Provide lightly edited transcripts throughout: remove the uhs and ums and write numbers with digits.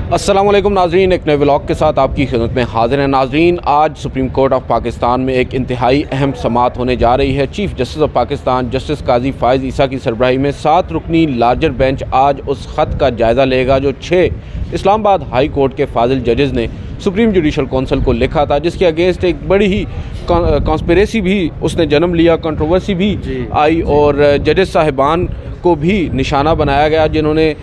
अस्सलामुअलैकुम नाजरीन, एक नए व्लॉग के साथ आपकी खिदमत में हाजिर हैं। नाजरीन, आज सुप्रीम कोर्ट ऑफ पाकिस्तान में एक इंतहाई अहम समाअत होने जा रही है। Chief justice of Pakistan justice Qazi Faez Isa की सरबराही में 7 रुकनी लार्जर बेंच आज उस ख़त का जायज़ा लेगा जो 6 इस्लामाबाद हाई कोर्ट के फाजिल जजेज़ ने सुप्रीम जुडिशल कौंसिल को लिखा था, जिसके अगेंस्ट एक बड़ी ही कॉन्स्पिरेसी भी उसने जन्म लिया, कंट्रोवर्सी भी आई और जजेस साहिबान को भी निशाना बनाया गया जिन्होंने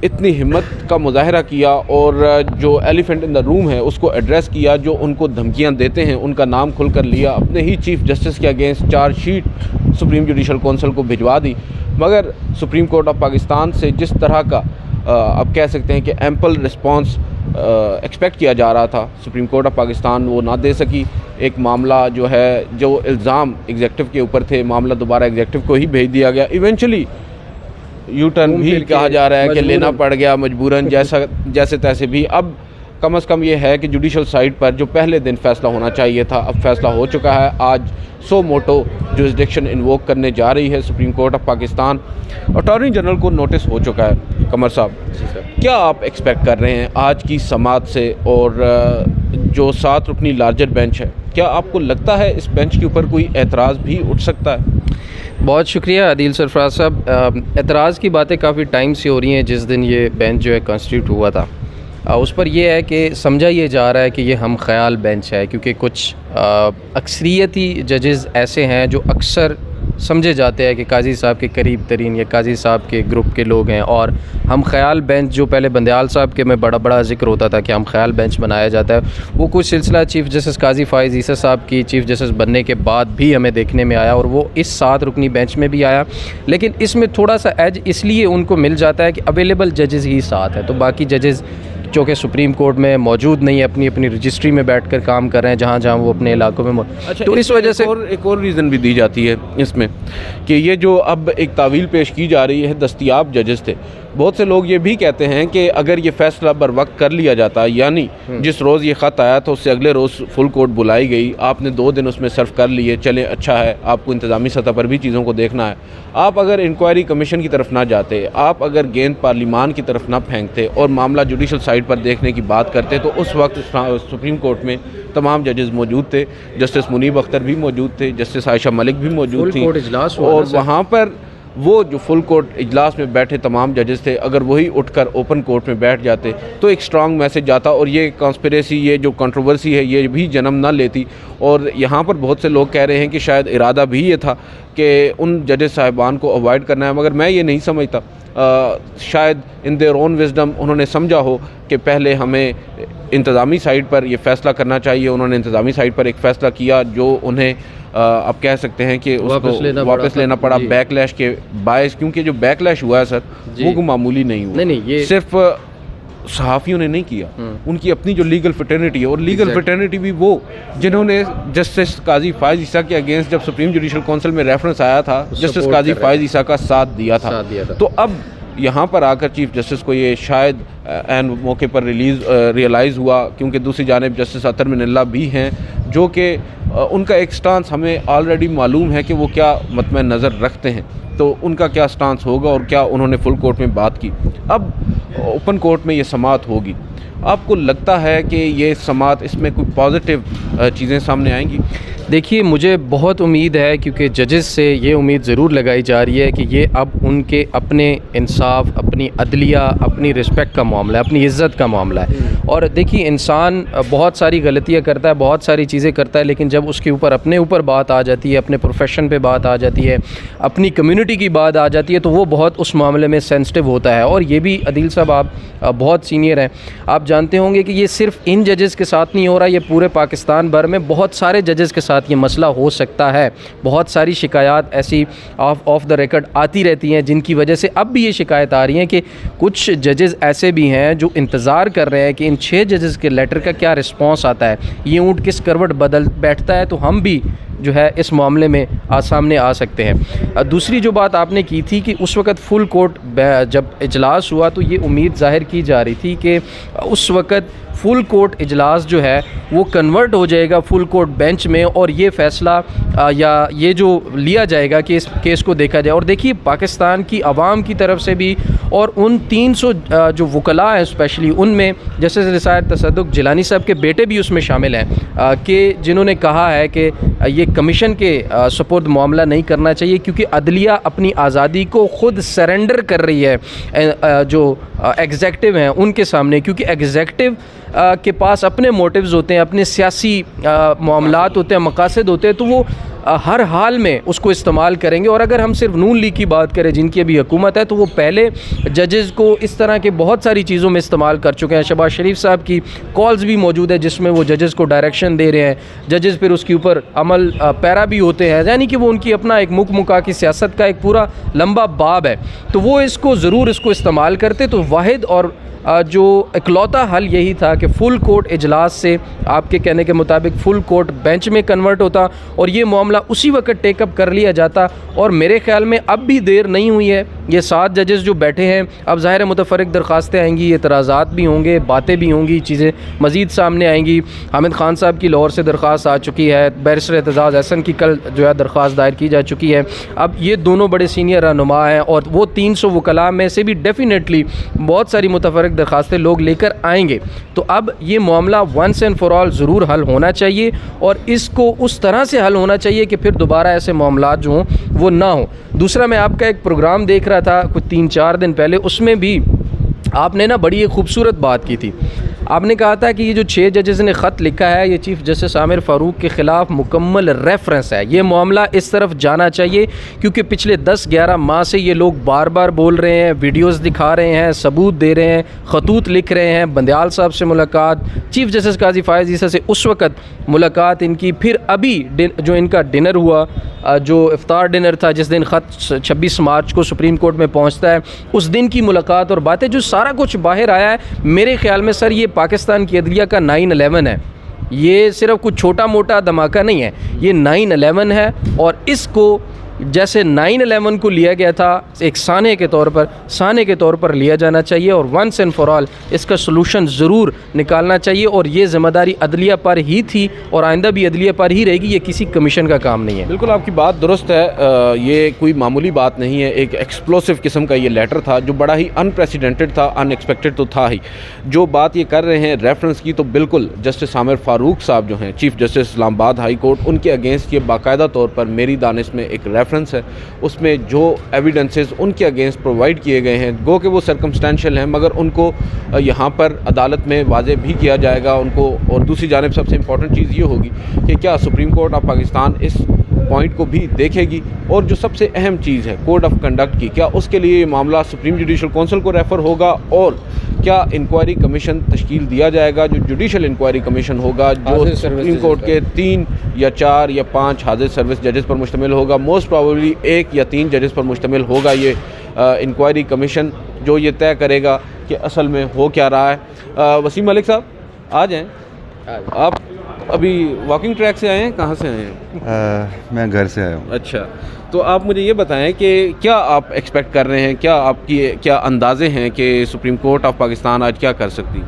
इतनी हिम्मत का मुजाहरा किया और जो एलिफेंट इन द रूम है उसको एड्रेस किया, जो उनको धमकियां देते हैं उनका नाम खुलकर लिया, अपने ही चीफ जस्टिस के against chargesheet supreme judicial council को भिजवा दी। मगर सुप्रीम कोर्ट ऑफ पाकिस्तान से जिस तरह का अब कह सकते हैं कि एम्पल रिस्पांस एक्सपेक्ट किया जा रहा था, सुप्रीम कोर्ट ऑफ पाकिस्तान वो ना दे सकी। एक मामला जो है, जो इल्ज़ाम एग्जेक्टिव के ऊपर थे, मामला दोबारा एग्जेक्टिव को ही भेज दिया गया। इवेंचुअली यू टर्न भी कहा जा रहा है कि लेना पड़ गया मजबूरन, जैसे तैसे भी। अब कम से कम ये है कि जुडिशल साइड पर जो पहले दिन फैसला होना चाहिए था, अब फैसला हो चुका है। आज सो मोटो जुरिसडिक्शन इन्वोक करने जा रही है supreme court of Pakistan. Attorney general को नोटिस हो चुका है। कमर साहब, क्या आप एक्सपेक्ट कर रहे हैं आज की समाअत से? और जो 7 रुकनी लार्जर बेंच है, क्या आपको लगता है इस बेंच के ऊपर कोई एतराज़ भी उठ सकता है? बहुत शुक्रिया आदिल सरफराज साहब। एतराज़ की बातें काफ़ी टाइम से हो रही हैं। जिस दिन ये बेंच जो है कॉन्स्टिट्यूट हुआ था उस पर यह है कि समझा ये जा रहा है कि ये हम ख्याल बेंच है, क्योंकि कुछ अक्सरियती जजेस ऐसे हैं जो अक्सर समझे जाते हैं कि काजी साहब के करीब तरीन या काजी साहब के ग्रुप के लोग हैं। और हम ख्याल बेंच, जो पहले बंदयाल साहब के में बड़ा जिक्र होता था कि हम ख्याल बेंच बनाया जाता है, वो कुछ सिलसिला चीफ़ जस्टिस काजी फ़ाइज़ ईसा साहब की चीफ़ जस्टिस बनने के बाद भी हमें देखने में आया और वो इस 7 रुकनी बेंच में भी आया। लेकिन इसमें थोड़ा सा एज इसलिए उनको मिल जाता है कि अवेलेबल जजेस ही 7 है, तो बाकी जजेस जो कि सुप्रीम कोर्ट में मौजूद नहीं है, अपनी अपनी रजिस्ट्री में बैठकर काम कर रहे हैं जहाँ जहाँ वो अपने इलाकों में अच्छा, तो इस वजह से एक और रीज़न भी दी जाती है इसमें कि ये जो अब एक तावील पेश की जा रही है, दस्तयाब जजेस थे। बहुत से लोग ये भी कहते हैं कि अगर ये फ़ैसला बर वक्त कर लिया जाता, यानी जिस रोज़ ये ख़त आया था उससे अगले रोज़ फुल कोर्ट बुलाई गई, आपने 2 दिन उसमें सर्व कर लिए, चले अच्छा है, आपको इंतज़ामी सतह पर भी चीज़ों को देखना है। आप अगर इंक्वायरी कमीशन की तरफ ना जाते, आप अगर गेंद पार्लिमान की तरफ ना फेंकते और मामला जुडिशल साइड पर देखने की बात करते, तो उस वक्त सुप्रीम कोर्ट में तमाम जजेस मौजूद थे। जस्टिस मुनीब अख्तर भी मौजूद थे, जस्टिस आयशा मलिक भी मौजूद थी और वहाँ पर वो जो फुल कोर्ट इजलास में बैठे तमाम जजेस थे, अगर वही उठकर ओपन कोर्ट में बैठ जाते तो एक स्ट्रॉन्ग मैसेज जाता और ये कॉन्स्पिरेसी, ये जो कंट्रोवर्सी है, ये भी जन्म ना लेती। और यहाँ पर बहुत से लोग कह रहे हैं कि शायद इरादा भी ये था कि उन जजेस साहिबान को अवॉइड करना है, मगर मैं ये नहीं समझता। शायद इन देयर ओन विजडम उन्होंने समझा हो कि पहले हमें इंतज़ामी साइड पर यह फ़ैसला करना चाहिए। उन्होंने इंतज़ामी साइड पर एक फ़ैसला किया जो उन्हें आप कह सकते हैं कि उसको वापस लेना पड़ा बैकलैश के बायस, क्योंकि जो बैकलैश हुआ है सर, वो मामूली नहीं हुआ। नहीं, ये सिर्फ सहाफ़ियों ने नहीं किया, उनकी अपनी जो लीगल फ्रेटर्निटी है, और लीगल फ्रेटर्निटी भी वो जिन्होंने जस्टिस काजी फ़ाइज़ ईसा के अगेंस्ट जब सुप्रीम जुडिशल काउंसिल में रेफरेंस आया था, जस्टिस काजी फ़ाइज़ ईसा का साथ दिया था। तो अब यहाँ पर आकर चीफ जस्टिस को ये शायद एन मौके पर रियलाइज़ हुआ, क्योंकि दूसरी जानिब जस्टिस अतर मिनल्ला भी हैं जो कि उनका एक स्टांस हमें ऑलरेडी मालूम है कि वो क्या मतमे नज़र रखते हैं, तो उनका क्या स्टांस होगा और क्या उन्होंने फुल कोर्ट में बात की। अब ओपन कोर्ट में ये समाअत होगी, आपको लगता है कि ये समाअत, इसमें कोई पॉजिटिव चीज़ें सामने आएंगी? देखिए, मुझे बहुत उम्मीद है, क्योंकि जजेस से ये उम्मीद ज़रूर लगाई जा रही है कि ये अब उनके अपने इंसाफ, अपनी अदलिया, अपनी रिस्पेक्ट का मामला है, अपनी इज़्ज़त का मामला है। और देखिए, इंसान बहुत सारी गलतियाँ करता है, बहुत सारी चीज़ें करता है, लेकिन जब उसके ऊपर अपने ऊपर बात आ जाती है, अपने प्रोफेशन पे बात आ जाती है, अपनी कम्युनिटी की बात आ जाती है, तो वो बहुत उस मामले में सेंसिटिव होता है। और ये भी अदील साहब, आप बहुत सीनियर हैं, आप जानते होंगे कि ये सिर्फ इन जजेस के साथ नहीं हो रहा, ये पूरे पाकिस्तान भर में बहुत सारे जजेस के साथ ये मसला हो सकता है। बहुत सारी शिकायत ऐसी ऑफ द रिकॉर्ड आती रहती हैं, जिनकी वजह से अब भी ये शिकायत आ रही है कि कुछ जजेस ऐसे भी हैं जो इंतज़ार कर रहे हैं कि इन 6 जजेस के लेटर का क्या रिस्पॉन्स आता है, ये ऊँट किस करवट बदल बैठता है, तो हम भी जो है इस मामले में सामने आ सकते हैं। दूसरी जो बात आपने की थी कि उस वक़्त फुल कोर्ट जब इजलास हुआ तो ये उम्मीद ज़ाहिर की जा रही थी कि उस वक़्त फुल कोर्ट इजलास जो है वो कन्वर्ट हो जाएगा फुल कोर्ट बेंच में, और ये फ़ैसला या ये जो लिया जाएगा कि इस केस को देखा जाए। और देखिए पाकिस्तान की आवाम की तरफ से भी और उन 300 जो वकला हैं स्पेशली उनमें जस्टिस रिसायत तसद्दुक़ जिलानी साहब के बेटे भी उसमें शामिल हैं कि जिन्होंने कहा है कि ये कमीशन के सपुर्द मामला नहीं करना चाहिए क्योंकि अदलिया अपनी आज़ादी को ख़ुद सरेंडर कर रही है जो एग्जेक्टिव हैं उनके सामने, क्योंकि एग्जेक्टिव के पास अपने मोटिव्स होते हैं, अपने सियासी मामलात होते हैं, मकासद होते हैं, तो वो हर हाल में उसको इस्तेमाल करेंगे। और अगर हम सिर्फ नून लीग की बात करें जिनकी अभी हुकूमत है तो वो पहले जजेस को इस तरह के बहुत सारी चीज़ों में इस्तेमाल कर चुके हैं। शहबाज शरीफ साहब की कॉल्स भी मौजूद है जिसमें वो जजेस को डायरेक्शन दे रहे हैं, जजेस फिर उसके ऊपर अमल पैरा भी होते हैं, यानी कि वो उनकी अपना एक मुका की सियासत का एक पूरा लंबा बाब है। तो वो इसको ज़रूर इसको इस्तेमाल करते, तो वाहिद और जो इकलौता हल यही था कि फ़ुल कोर्ट इजलास से आपके कहने के मुताबिक फ़ुल कोर्ट बेंच में कन्वर्ट होता और ये मामला उसी वक्त टेकअप कर लिया जाता। और मेरे ख़्याल में अब भी देर नहीं हुई है, ये 7 जजेस जो बैठे हैं, अब ज़ाहिर है मुतफ़र्रिक़ दरख्वास्तें आएंगी, एतराज़ात भी होंगे, बातें भी होंगी, चीज़ें मज़ीद सामने आएंगी। हामिद ख़ान साहब की लाहौर से दरख्वास्त आ चुकी है, बैरिस्टर एतज़ाज़ अहसन की कल जो है दरख्वास्त दायर की जा चुकी है। अब ये दोनों बड़े सीनियर रहनुमा हैं और वो 300 वकला में से भी डेफिनेटली बहुत सारी मुतफ़र्रिक़ दरख्वास्तें लोग लेकर आएंगे। तो अब ये मामला वंस एंड फॉर ऑल ज़रूर हल होना चाहिए और इसको उस तरह से हल होना चाहिए कि फिर दोबारा ऐसे मामलात जो हों वो ना हो। दूसरा, मैं आपका एक प्रोग्राम देख रहा था कुछ 3-4 दिन पहले, उसमें भी आपने ना बड़ी एक खूबसूरत बात की थी। आपने कहा था कि ये जो 6 जजेस ने ख़त लिखा है ये चीफ़ जस्टिस आमिर फ़ारूक के ख़िलाफ़ मुकम्मल रेफरेंस है, ये मामला इस तरफ जाना चाहिए क्योंकि पिछले 10-11 माह से ये लोग बार बार बोल रहे हैं, वीडियोस दिखा रहे हैं, सबूत दे रहे हैं, ख़तूत लिख रहे हैं। बंदयाल साहब से मुलाकात, चीफ़ जस्टिस काजी फ़ायज़ ईसा से उस वक़्त मुलाकात इनकी, फिर अभी जो इनका डिनर हुआ, जो इफ्तार डिनर था जिस दिन ख़त 26 मार्च को सुप्रीम कोर्ट में पहुँचता है, उस दिन की मुलाकात और बातें, जो सारा कुछ बाहर आया है। मेरे ख़्याल में सर ये पाकिस्तान की अदलिया का 9/11 है, ये सिर्फ कुछ छोटा मोटा धमाका नहीं है, ये 9/11 है। और इसको जैसे 9/11 को लिया गया था एक साने के तौर पर लिया जाना चाहिए और वंस एंड फॉर ऑल इसका सलूशन ज़रूर निकालना चाहिए। और ये ज़िम्मेदारी अदलिया पर ही थी और आइंदा भी अदलिया पर ही रहेगी, ये किसी कमीशन का काम नहीं है। बिल्कुल आपकी बात दुरुस्त है, ये कोई मामूली बात नहीं है। एक एक्सप्लोसिव किस्म का ये लेटर था जो बड़ा ही अनप्रेसिडेंटेड था, अनएक्सपेक्टेड तो था ही। जो बात ये कर रहे हैं रेफरेंस की, तो बिल्कुल जस्टिस आमिर फ़ारूक साहब जो हैं chief justice Islamabad high court, उनके अगेंस्ट ये बाकायदा तौर पर मेरी दानिश में एक रेफरेंस है, उसमें जो एविडेंसेस उनके अगेंस्ट प्रोवाइड किए गए हैं, गो कि वो सर्कमस्टेंशियल हैं, मगर उनको यहाँ पर अदालत में वाज़े भी किया जाएगा उनको। और दूसरी जानिब सबसे इम्पॉर्टेंट चीज़ ये होगी कि क्या सुप्रीम कोर्ट ऑफ पाकिस्तान इस पॉइंट को भी देखेगी, और जो सबसे अहम चीज़ है कोड ऑफ कंडक्ट की, क्या उसके लिए ये मामला सुप्रीम जुडिशल काउंसिल को रेफ़र होगा, और क्या इंक्वायरी कमीशन तश्कील दिया जाएगा जो जुडिशल इंक्वायरी कमीशन होगा, जो सुप्रीम कोर्ट के 3 या 4 या 5 हाजिर सर्विस जजेस पर मुश्तमिल होगा। मोस्ट प्रॉबली 1 या 3 जजेस पर मुश्तमिल होगा ये इंक्वायरी कमीशन, जो ये तय करेगा कि असल में हो क्या रहा है। वसीम मलिक साहब आ जाएँ, आप अभी वॉकिंग ट्रैक से आए हैं, कहाँ से आए हैं? मैं घर से आया हूँ। अच्छा, तो आप मुझे ये बताएं कि क्या आप एक्सपेक्ट कर रहे हैं, क्या आपकी क्या अंदाज़े हैं कि सुप्रीम कोर्ट ऑफ पाकिस्तान आज क्या कर सकती?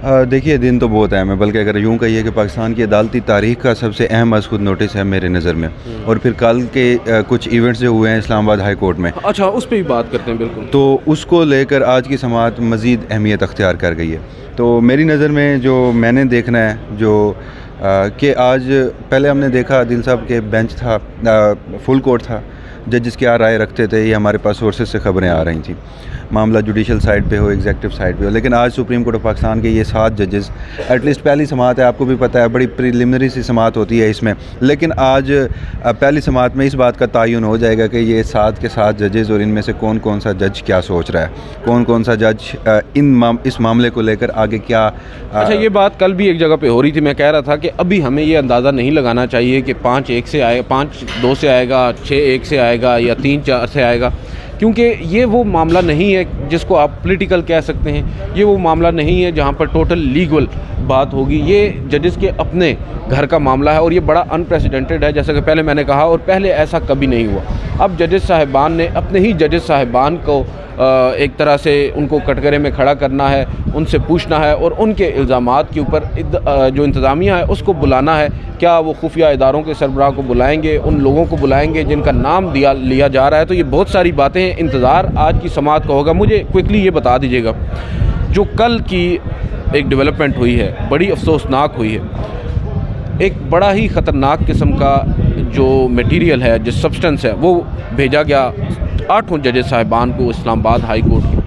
देखिए, दिन तो बहुत अहम है, बल्कि अगर यूँ कहिए कि पाकिस्तान की अदालती तारीख़ का सबसे अहम मज़कूर नोटिस है मेरे नज़र में। और फिर कल के कुछ इवेंट्स जो हुए हैं इस्लामाबाद हाई कोर्ट में, अच्छा उस पर भी बात करते हैं। बिल्कुल, तो उसको लेकर आज की समाअत मज़ीद अहमियत अख्तियार कर गई है। तो मेरी नज़र में जो मैंने देखना है जो कि आज पहले हमने देखा आदिल साहब के बेंच था, फुल कोर्ट था, जजेस क्या राय रखते थे ये हमारे पास सोर्सेज से ख़बरें आ रही थी, मामला जुडिशल साइड पे हो, एग्जेक्टिव साइड पे हो। लेकिन आज सुप्रीम कोर्ट ऑफ पाकिस्तान के ये 7 जजेस, एटलीस्ट पहली समाअत है, आपको भी पता है बड़ी प्रिलिमिनरी सी समाअत होती है इसमें, लेकिन आज पहली समाअत में इस बात का तयन हो जाएगा कि ये 7 के 7 जजेस और इनमें से कौन कौन सा जज क्या सोच रहा है, कौन कौन सा जज इस मामले को लेकर आगे क्या। अच्छा, ये बात कल भी एक जगह पे हो रही थी, मैं कह रहा था कि अभी हमें ये अंदाज़ा नहीं लगाना चाहिए कि 5-1 से आएगा, 5-2 से आएगा, 6-1 से आएगा या 3-4 से आएगा, क्योंकि ये वो मामला नहीं है जिसको आप पॉलिटिकल कह सकते हैं, ये वो मामला नहीं है जहाँ पर टोटल लीगल बात होगी। ये जजेस के अपने घर का मामला है और ये बड़ा अनप्रेसिडेंटेड है, जैसा कि पहले मैंने कहा, और पहले ऐसा कभी नहीं हुआ। अब जजेस साहिबान ने अपने ही जजेस साहिबान को एक तरह से उनको कटघरे में खड़ा करना है, उनसे पूछना है और उनके इल्ज़ामात के ऊपर जो इंतज़ामिया है उसको बुलाना है। क्या वो खुफिया इदारों के सरबराह को बुलाएंगे, उन लोगों को बुलाएंगे जिनका नाम लिया जा रहा है? तो ये बहुत सारी बातें हैं, इंतज़ार आज की समाअत का होगा। मुझे क्विकली ये बता दीजिएगा, जो कल की एक डेवलपमेंट हुई है बड़ी अफसोसनाक हुई है। एक बड़ा ही ख़तरनाक किस्म का जो मटेरियल है, जो सब्सटेंस है, वो भेजा गया 8 जजेस साहिबान को इस्लामाबाद हाई कोर्ट की।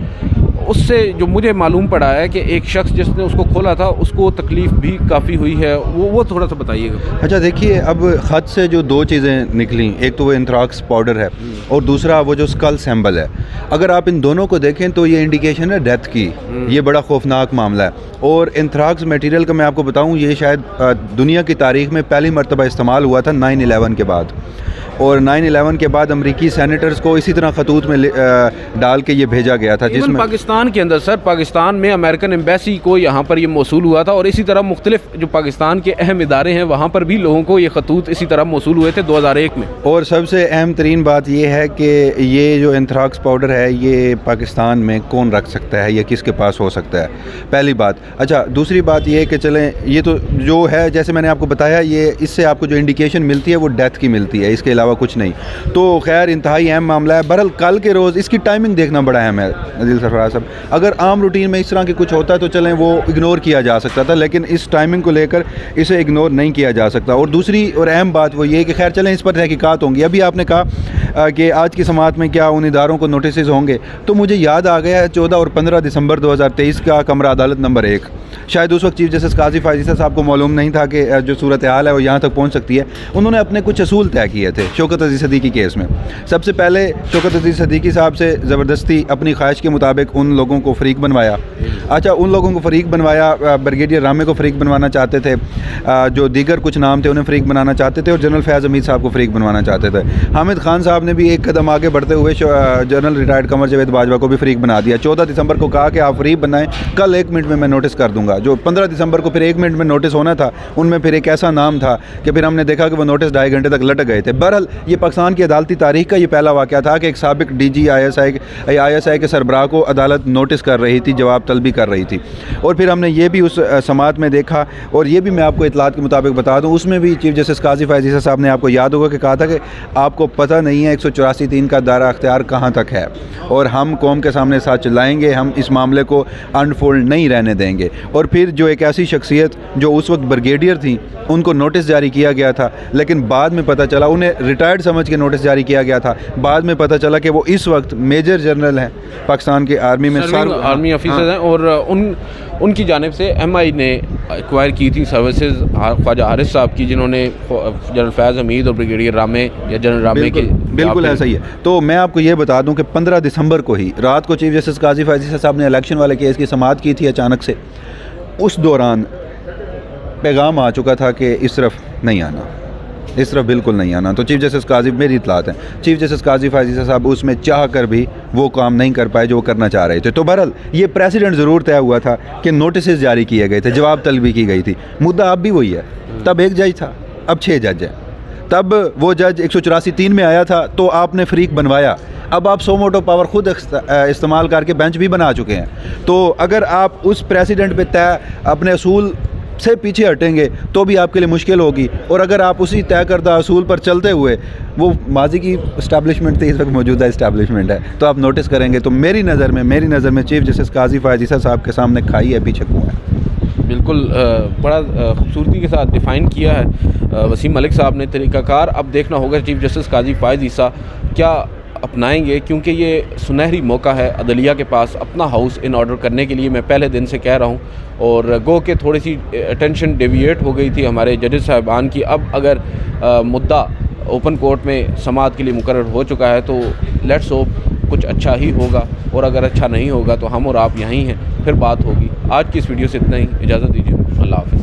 उससे जो मुझे मालूम पड़ा है कि एक शख्स जिसने उसको खोला था उसको तकलीफ़ भी काफ़ी हुई है, वो थोड़ा सा बताइएगा। अच्छा देखिए, अब ख़त से जो दो चीज़ें निकली, एक तो वो एंथ्राक्स पाउडर है और दूसरा वो जो स्कल सैम्बल है। अगर आप इन दोनों को देखें तो ये इंडिकेशन है डेथ की। ये बड़ा खौफनाक मामला है। और एंथ्राक्स मटेरियल का मैं आपको बताऊं, ये शायद दुनिया की तारीख में पहली मरतबा इस्तेमाल हुआ था 9/11 के बाद। और 9/11 के बाद अमरीकी सैनिटर्स को इसी तरह खतूत में डाल के ये भेजा गया था, जिसमें पाकिस्तान के अंदर सर, पाकिस्तान में अमेरिकन एम्बेसी को यहाँ पर ये मौसूल हुआ था और इसी तरह मुख्तलिफ जो पाकिस्तान के अहम इदारे हैं वहाँ पर भी लोगों को ये खतूत इसी तरह मौसूल हुए थे 2001 में। और सबसे अहम तरीन बात ये है कि ये जो एंथ्राक्स पाउडर है ये पाकिस्तान में कौन रख सकता है, ये किसके पास हो सकता है, पहली बात। अच्छा, दूसरी बात ये है कि चलें, ये तो जो है जैसे मैंने आपको बताया, ये इससे आपको जो इंडिकेशन मिलती है वो डेथ की मिलती है, इसके अलावा कुछ नहीं। तो खैर इंतहाई अहम मामला है। बहरहाल कल के रोज़ इसकी टाइमिंग देखना बड़ा अहम है आदिल सरफराज साहब। अगर आम रूटीन में इस तरह के कुछ होता है तो चलें वो इग्नोर किया जा सकता था, लेकिन इस टाइमिंग को लेकर इसे इग्नोर नहीं किया जा सकता। और दूसरी और अहम बात वो ये कि खैर चलें, इस पर तहकीकात होंगी। अभी आपने कहा कि आज की समाअत में क्या उन इदारों को नोटिस होंगे, तो मुझे याद आ गया है 14 और 15 दिसंबर 2023 का कमरा अदालत नंबर 1। शायद उस वक्त चीफ जस्टिस काजी फायज़ी साहब को मालूम नहीं था कि जो सूरत हाल है वो यहाँ तक पहुँच सकती है। उन्होंने अपने कुछ असूल तय किए थे शौकत अजीज़ सदीकी केस में। सबसे पहले शौकत अजीज़ सदीकी साहब से ज़बरदस्ती अपनी ख्वाहिश के मुताबिक उन लोगों को फ़रीक बनवाया। अच्छा, उन लोगों को फ़रीक बनवाया, ब्रिगेडियर रामे को फ़रीक बनवाना चाहते थे, जो दीगर कुछ नाम थे उन्हें फ़रीक बनाना चाहते थे, और जनरल फैज़ हमीद साहब को फ़रीक बनवाना चाहते थे। हामिद खान साहब ने भी एक कदम आगे बढ़ते हुए जनरल रिटायर्ड कमर जावेद बाजवा को भी फ़रीक बना दिया। 14 दिसंबर को कहा कि आप फ़रीक बनाएं, कल 1 मिनट में मैं नोटिस कर दूँगा। जो 15 दिसंबर को फिर 1 मिनट में नोटिस होना था, उनमें फिर एक ऐसा नाम था कि फिर हमने देखा कि वो नोटिस 2.5 घंटे तक लटक गए थे। बहरहाल ये पाकिस्तान की अदालती तारीख का ये पहला वाक़या था कि एक साबिक DG ISI के सरबराह को अदालत नोटिस कर रही थी, जवाब तलबी कर रही थी। और फिर हमने ये भी उस समाअत में देखा, और ये भी मैं आपको इतलात के मुताबिक बता दूँ, उसमें भी चीफ जस्टिस काजी फायज़ी साहब ने, आपको याद होगा कि कहा था कि आपको पता नहीं है 184(3) का दायरा अख्तियार कहाँ तक है, और हम कौम के सामने साथ चलाएँगे, हम इस मामले को अनफोल्ड नहीं रहने देंगे। और फिर जो एक ऐसी शख्सियत जो उस वक्त ब्रिगेडियर थी, उनको नोटिस जारी किया गया था, लेकिन बाद में पता चला, उन्हें रिटायर्ड समझ के नोटिस जारी किया गया था, बाद में पता चला कि वो इस वक्त मेजर जनरल हैं पाकिस्तान के आर्मी में, आर्मी ऑफिसर हैं। और उनकी जानिब से MI ने एक्वायर की थी सर्विसेज ख्वाजा हारिस साहब की, जिन्होंने जनरल फैज़ हमीद और ब्रिगेडियर रामे या जनरल रामे के बिल्कुल ऐसा ही है। तो मैं आपको ये बता दूं कि 15 दिसंबर को ही रात को चीफ जस्टिस काजी फायज़ी साहब ने इलेक्शन वाले केस की समाअत की थी अचानक से। उस दौरान पैगाम आ चुका था कि इस तरफ नहीं आना, इस तरफ बिल्कुल नहीं आना। तो चीफ जस्टिस काजी, मेरी इतलात है, चीफ जस्टिस काजी फायज़ी साहब उसमें चाह कर भी वो काम नहीं कर पाए जो वो करना चाह रहे थे। तो बहरहाल ये प्रेसिडेंट ज़रूर तय हुआ था कि नोटिस जारी किए गए थे, जवाब तलबी की गई थी। मुद्दा अब भी वही है, तब 1 जज था, अब 6 जज हैं। तब वो जज 184(3) में आया था तो आपने फ़रीक बनवाया, अब आप सो मोटो पावर खुद इस्तेमाल करके बेंच भी बना चुके हैं। तो अगर आप उस प्रेसिडेंट पे तय अपने असूल से पीछे हटेंगे तो भी आपके लिए मुश्किल होगी, और अगर आप उसी तय करदा असूल पर चलते हुए, वो माजी की इस्टेब्लिशमेंट थी, इस वक्त मौजूदा इस्टेब्लिशमेंट है, तो आप नोटिस करेंगे तो मेरी नज़र में चीफ जस्टिस काजी फायज़ी साहब के सामने खाई है, पीछे कुआं है। बिल्कुल बड़ा खूबसूरती के साथ डिफ़ाइन किया है वसीम मलिक साहब ने तरीक़ाकार। अब देखना होगा चीफ जस्टिस काजी फायज़ी साहब क्या अपनाएंगे, क्योंकि ये सुनहरी मौका है अदलिया के पास अपना हाउस इन ऑर्डर करने के लिए। मैं पहले दिन से कह रहा हूँ, और गो के थोड़ी सी अटेंशन डेविएट हो गई थी हमारे जजेस साहिबान की। अब अगर मुद्दा ओपन कोर्ट में समाअत के लिए मुकर्रर हो चुका है तो लेट्स होप कुछ अच्छा ही होगा, और अगर अच्छा नहीं होगा तो हम और आप यहीं हैं, फिर बात होगी। आज की इस वीडियो से इतना ही, इजाज़त दीजिए, अल्लाह हाफ़िज़।